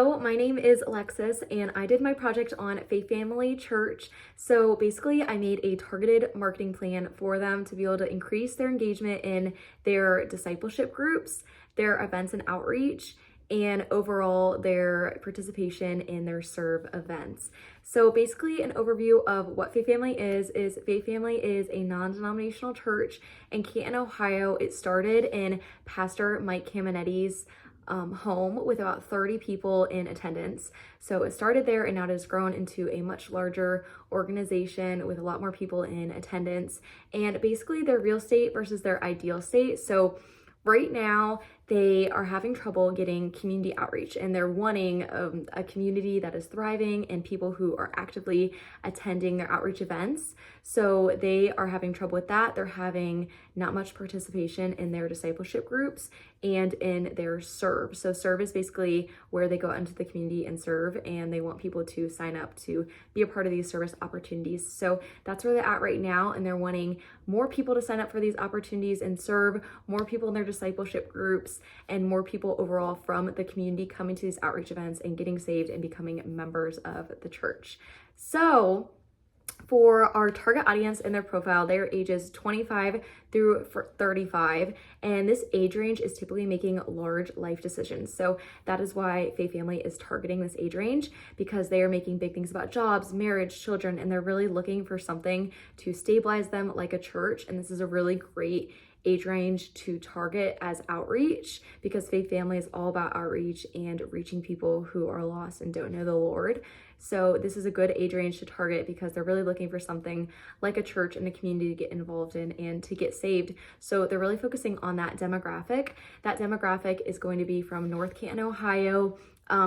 So my name is Alexis and I did my project on Faith Family Church. So basically I made a targeted marketing plan for them to be able to increase their engagement in their discipleship groups, their events and outreach, and overall their participation in their serve events. So basically an overview of what Faith Family is Faith Family is a non-denominational church in Canton, Ohio. It started in Pastor Mike Caminetti's home with about 30 people in attendance. So it started there and now it has grown into a much larger organization with a lot more people in attendance. And basically their real state versus their ideal state. So right now, they are having trouble getting community outreach and they're wanting a community that is thriving and people who are actively attending their outreach events. So they are having trouble with that. They're having not much participation in their discipleship groups and in their serve. So serve is basically where they go into the community and serve, and they want people to sign up to be a part of these service opportunities. So that's where they're at right now, and they're wanting more people to sign up for these opportunities and serve, more people in their discipleship groups, and more people overall from the community coming to these outreach events and getting saved and becoming members of the church. So for our target audience in their profile, they are ages 25 through 35, and this age range is typically making large life decisions. So that is why Faith Family is targeting this age range, because they are making big things about jobs, marriage, children, and they're really looking for something to stabilize them like a church. And this is a really great age range to target as outreach, because Faith Family is all about outreach and reaching people who are lost and don't know the Lord. So this is a good age range to target because they're really looking for something like a church and a community to get involved in and to get saved. So they're really focusing on that demographic. That demographic is going to be from North Canton, Ohio.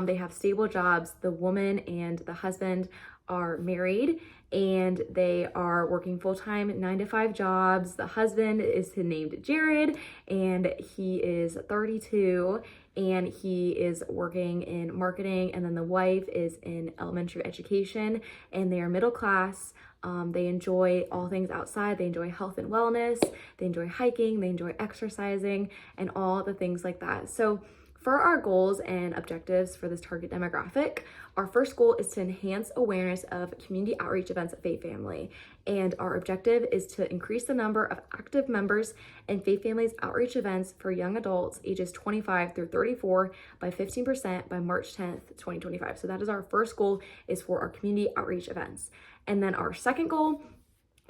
They have stable jobs. The woman and the husband are married and they are working full-time 9-to-5 jobs. The husband is named Jared and he is 32 and he is working in marketing, and then the wife is in elementary education and they are middle class. They enjoy all things outside. They enjoy health and wellness. They enjoy hiking. They enjoy exercising and all the things like that. So for our goals and objectives for this target demographic, our first goal is to enhance awareness of community outreach events at Faith Family. And our objective is to increase the number of active members in Faith Family's outreach events for young adults ages 25 through 34 by 15% by March 10th, 2025. So that is our first goal, is for our community outreach events. And then our second goal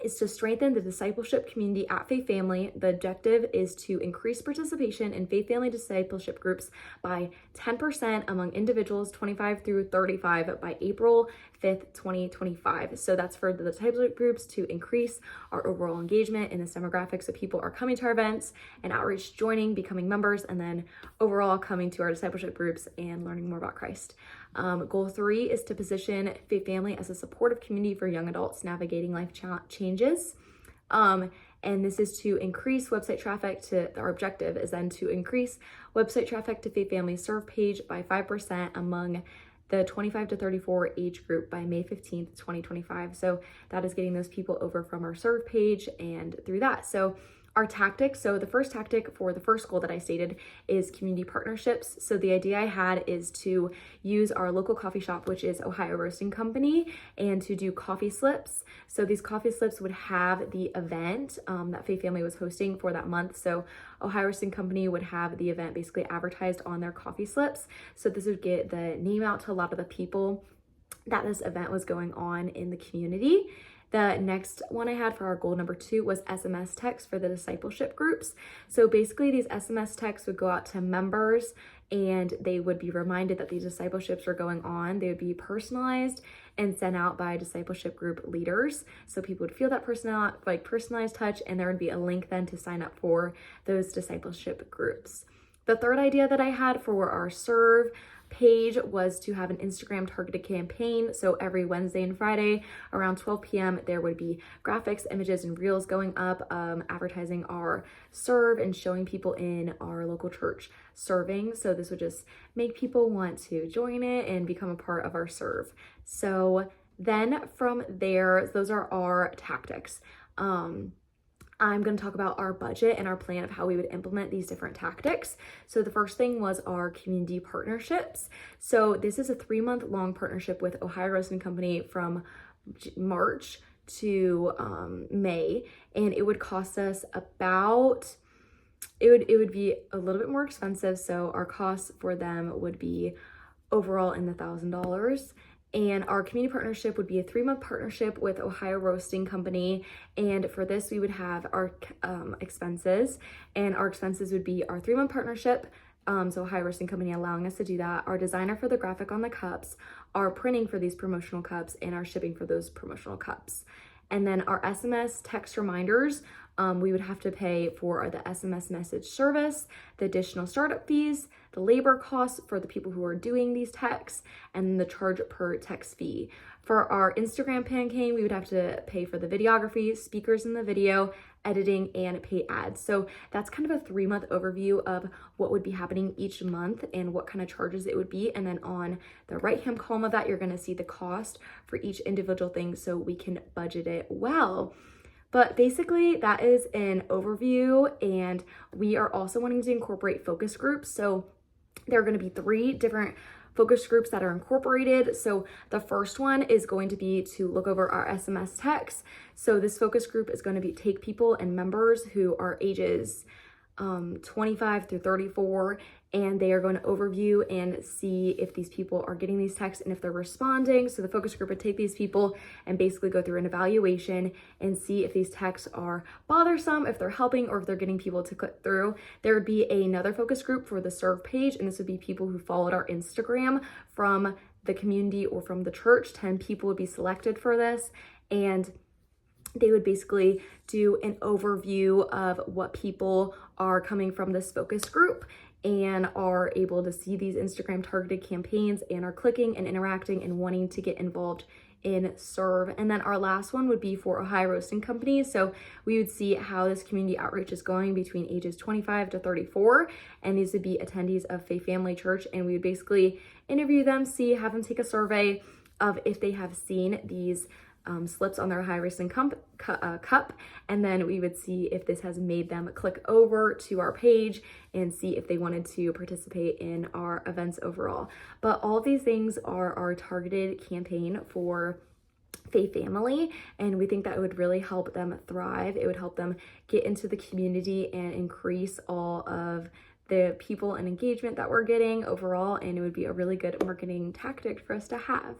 is to strengthen the discipleship community at Faith Family. The objective is to increase participation in Faith Family discipleship groups by 10% among individuals 25 through 35 by April 5th, 2025. So that's for the discipleship groups to increase our overall engagement in this demographic. So people are coming to our events and outreach, joining, becoming members, and then overall coming to our discipleship groups and learning more about Christ. Goal 3 is to position Faith Family as a supportive community for young adults navigating life changes. And this is to increase website traffic our objective is then to increase website traffic to Faith Family serve page by 5% among the 25 to 34 age group by May 15th, 2025. So that is getting those people over from our serve page and through that. So our tactics, so the first tactic for the first goal that I stated is community partnerships. So the idea I had is to use our local coffee shop, which is Ohio Roasting Company, and to do coffee slips. So these coffee slips would have the event that Faith Family was hosting for that month. So Ohio Roasting Company would have the event basically advertised on their coffee slips. So this would get the name out to a lot of the people that this event was going on in the community. The next one I had for our goal number 2 was SMS text for the discipleship groups. So basically these SMS texts would go out to members and they would be reminded that these discipleships are going on. They would be personalized and sent out by discipleship group leaders. So people would feel that personalized touch, and there would be a link then to sign up for those discipleship groups. The third idea that I had for our serve page was to have an Instagram targeted campaign. So every Wednesday and Friday around 12 p.m. there would be graphics, images, and reels going up advertising our serve and showing people in our local church serving. So this would just make people want to join it and become a part of our serve. So then from there, those are our tactics. I'm going to talk about our budget and our plan of how we would implement these different tactics. So the first thing was our community partnerships. So this is a 3-month long partnership with Ohio Roasting Company from March to May, and it would cost us about, it would be a little bit more expensive. So our costs for them would be overall in the $1,000. And our community partnership would be a 3-month partnership with Ohio Roasting Company. And for this, we would have our expenses, and our expenses would be our 3-month partnership. So Ohio Roasting Company allowing us to do that, our designer for the graphic on the cups, our printing for these promotional cups, and our shipping for those promotional cups. And then our SMS text reminders, we would have to pay for the SMS message service, the additional startup fees, the labor costs for the people who are doing these texts, and the charge per text fee. For our Instagram campaign, we would have to pay for the videography, speakers in the video, editing, and pay ads. So that's kind of a 3-month overview of what would be happening each month and what kind of charges it would be. And then on the right-hand column of that, you're gonna see the cost for each individual thing so we can budget it well. But basically that is an overview, and we are also wanting to incorporate focus groups. So there are going to be 3 different focus groups that are incorporated. So the first one is going to be to look over our SMS text. So this focus group is going to be take people and members who are ages 25 through 34, and they are going to overview and see if these people are getting these texts and if they're responding. So the focus group would take these people and basically go through an evaluation and see if these texts are bothersome, if they're helping, or if they're getting people to click through. There would be another focus group for the serve page, and this would be people who followed our Instagram from the community or from the church. 10 people would be selected for this, and they would basically do an overview of what people are coming from this focus group and are able to see these Instagram targeted campaigns and are clicking and interacting and wanting to get involved in serve. And then our last one would be for Ohio Roasting Company. So we would see how this community outreach is going between ages 25 to 34. And these would be attendees of Faith Family Church. And we would basically interview them, have them take a survey of if they have seen these slips on their Ohio Roasting cup, and then we would see if this has made them click over to our page and see if they wanted to participate in our events overall. But all of these things are our targeted campaign for Faith Family, and we think that it would really help them thrive. It would help them get into the community and increase all of the people and engagement that we're getting overall, and it would be a really good marketing tactic for us to have.